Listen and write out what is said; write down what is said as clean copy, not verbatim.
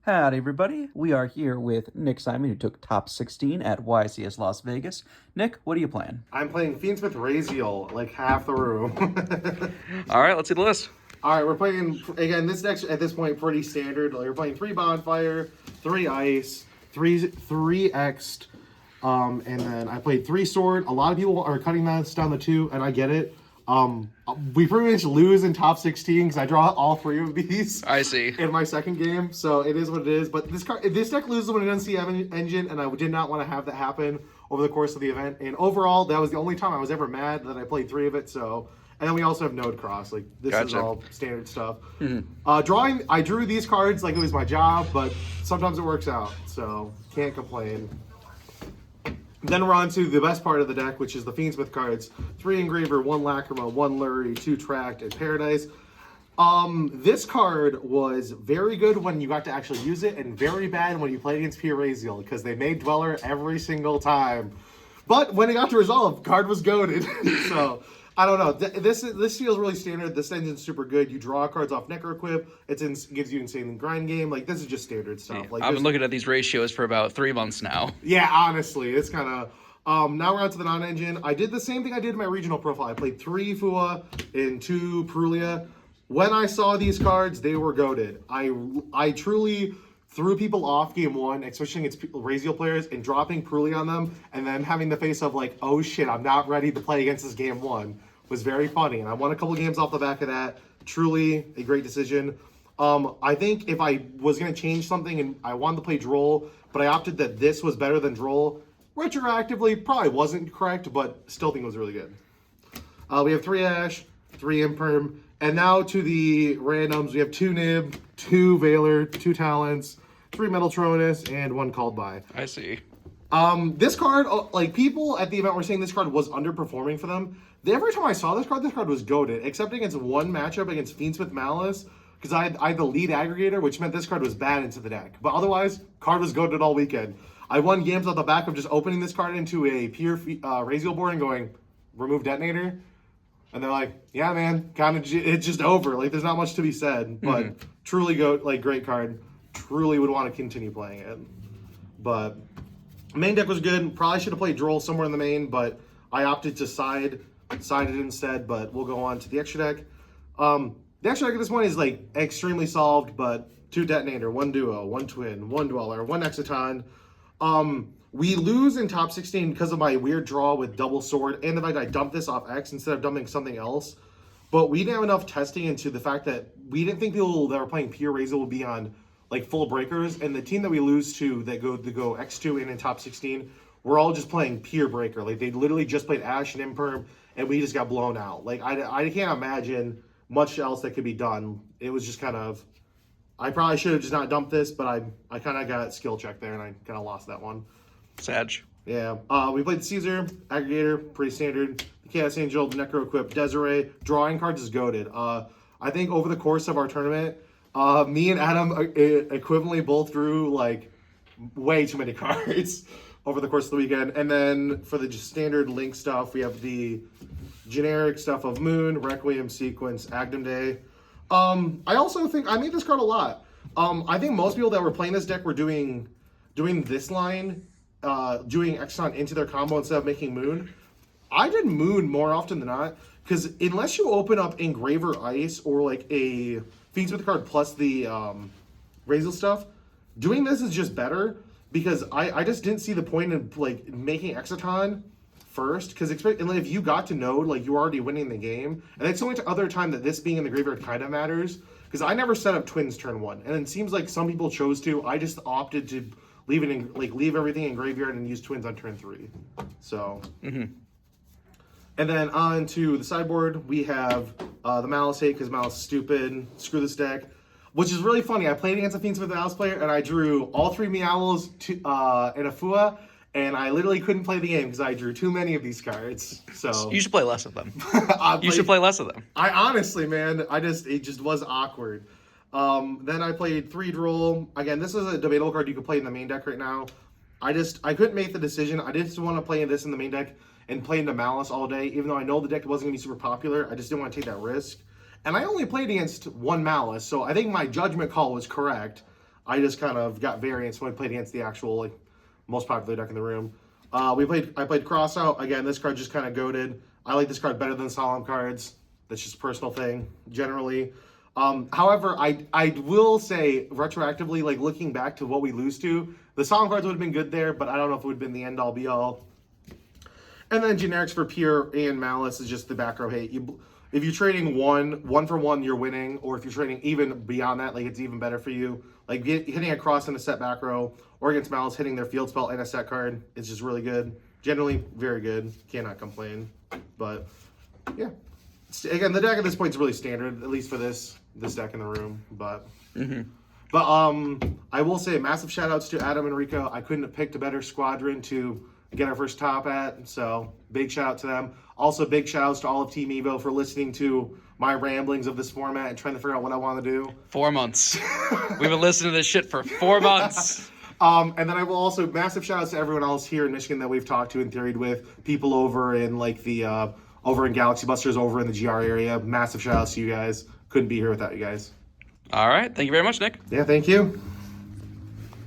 Howdy, everybody. We are here with Nick Simon, who took top 16 at YCS Las Vegas. Nick, what are you playing? I'm playing Fiendsmith Ryzeal, like half the room. All right, let's see the list. All right, we're playing again. This deck's at this point pretty standard. Like, you're playing 3 bonfire, 3 ice, three X'd, and then I played 3 sword. A lot of people are cutting that down to 2, and I get it. We pretty much lose in top 16 because I draw all 3 of these. I see. In my second game, so it is what it is. But this deck loses when it doesn't see engine, and I did not want to have that happen over the course of the event. And overall, that was the only time I was ever mad that I played 3 of it. So, and then we also have node cross. Like, this is all standard stuff. Drawing, I drew these cards like it was my job, but sometimes it works out, so can't complain. Then we're on to the best part of the deck, which is the Fiendsmith cards. 3 Engraver, 1 Lacrima, 1 Lurie, 2 Tract, and Paradise. This card was very good when you got to actually use it, and very bad when you played against Pure Ryzeal, because they made Dweller every single time. But when it got to resolve, card was goated. So, I don't know. This feels really standard. This engine's super good. You draw cards off Necro Equip. Gives you insane grind game. Like, this is just standard stuff. Like, I've been looking at these ratios for about 3 months now. Yeah, honestly, it's kind of... now we're on to the non-engine. I did the same thing I did in my regional profile. I played 3 Fua and 2 Prulia. When I saw these cards, they were goated. I truly threw people off game 1, especially against Ryzeal players, and dropping Prulia on them, and then having the face of like, oh shit, I'm not ready to play against this game 1, was very funny. And I won a couple games off the back of that. Truly a great decision. I think if I was going to change something and I wanted to play Droll, but I opted that this was better than Droll, retroactively, probably wasn't correct, but still think it was really good. We have 3 Ash, 3 Imperm, and now to the randoms. We have 2 Nib, 2 Valor, 2 Talents, 3 Metaltronus, and 1 Called By. I see. This card, like, people at the event were saying this card was underperforming for them. Every time I saw this card was goated, except against one matchup against Fiendsmith Malice, because I had the lead aggregator, which meant this card was bad into the deck. But otherwise, card was goated all weekend. I won games off the back of just opening this card into a pure Ryzeal board and going, remove detonator. And they're like, yeah, man, it's just over. Like, there's not much to be said. But truly great card. Truly would want to continue playing it. But main deck was good. Probably should have played Droll somewhere in the main, but I opted to side it instead. But we'll go on to the extra deck. The extra deck at this point is like extremely solved, but 2 detonator, 1 duo, 1 twin, 1 dweller, 1 exciton. We lose in top 16 because of my weird draw with double sword and the fact I dumped this off X instead of dumping something else. But we didn't have enough testing into the fact that we didn't think people that were playing pure Ryzeal would be on like full breakers, and the team that we lose to that go X2 and in top 16, we're all just playing pure breaker. Like, they literally just played Ash and Imperm, and we just got blown out. Like, I can't imagine much else that could be done. It was just kind of, I probably should have just not dumped this, but I kind of got skill check there, and I kind of lost that one. Sag. Yeah. We played Caesar, Aggregator, pretty standard. The Chaos Angel, the Necro Equip, Desiree. Drawing cards is goated. I think over the course of our tournament, me and Adam equivalently both drew like way too many cards over the course of the weekend. And then for the just standard Link stuff, we have the generic stuff of Moon, Requiem, Sequence, Agdam Day. I also think I made this card a lot. I think most people that were playing this deck were doing this line, doing Exxon into their combo instead of making Moon. I did Moon more often than not, because unless you open up Engraver Ice or like a Fiendsmith card plus the Ryzeal stuff, doing this is just better, because I just didn't see the point in like making Exciton first, because if you got to node, like, you were already winning the game. And it's only other time that this being in the graveyard kind of matters, because I never set up twins turn 1, and it seems like some people chose to. I just opted to leave everything in graveyard and use twins on turn 3. So, and then on to the sideboard, we have the Malice hate, because Malice is stupid. Screw this deck, which is really funny. I played against a Fiendsmith Malice player, and I drew all 3 Meowls and a Fua, and I literally couldn't play the game because I drew too many of these cards. So you should play less of them. You should play less of them. I honestly, man, it just was awkward. Then I played 3 Droll. Again, this is a debatable card you could play in the main deck right now. I couldn't make the decision. I just want to play this in the main deck and play into Malice all day, even though I know the deck wasn't going to be super popular. I just didn't want to take that risk. And I only played against 1 Malice, so I think my judgment call was correct. I just kind of got variants when I played against the actual like most popular deck in the room. I played Crossout. Again, this card just kind of goated. I like this card better than Solemn cards. That's just a personal thing, generally. However, I will say, retroactively, like looking back to what we lose to, the Solemn cards would have been good there, but I don't know if it would have been the end-all, be-all. And then generics for Pure and Malice is just the back row hate. If you're trading one for one, you're winning. Or if you're trading even beyond that, like it's even better for you. Like hitting a cross in a set back row, or against Malice, hitting their field spell and a set card is just really good. Generally, very good. Cannot complain. But, yeah. Again, the deck at this point is really standard, at least for this deck in the room. But, I will say massive shout outs to Adam and Rico. I couldn't have picked a better squadron to get our first top at, so big shout out to them. Also, big shout outs to all of Team Evo for listening to my ramblings of this format and trying to figure out what I want to do. 4 months. We've been listening to this shit for 4 months. And then I will also massive shout outs to everyone else here in Michigan that we've talked to and theoried with. People over in like the over in Galaxy Busters, over in the GR area. Massive shout outs to you guys. Couldn't be here without you guys. All right. Thank you very much, Nick. Yeah, thank you.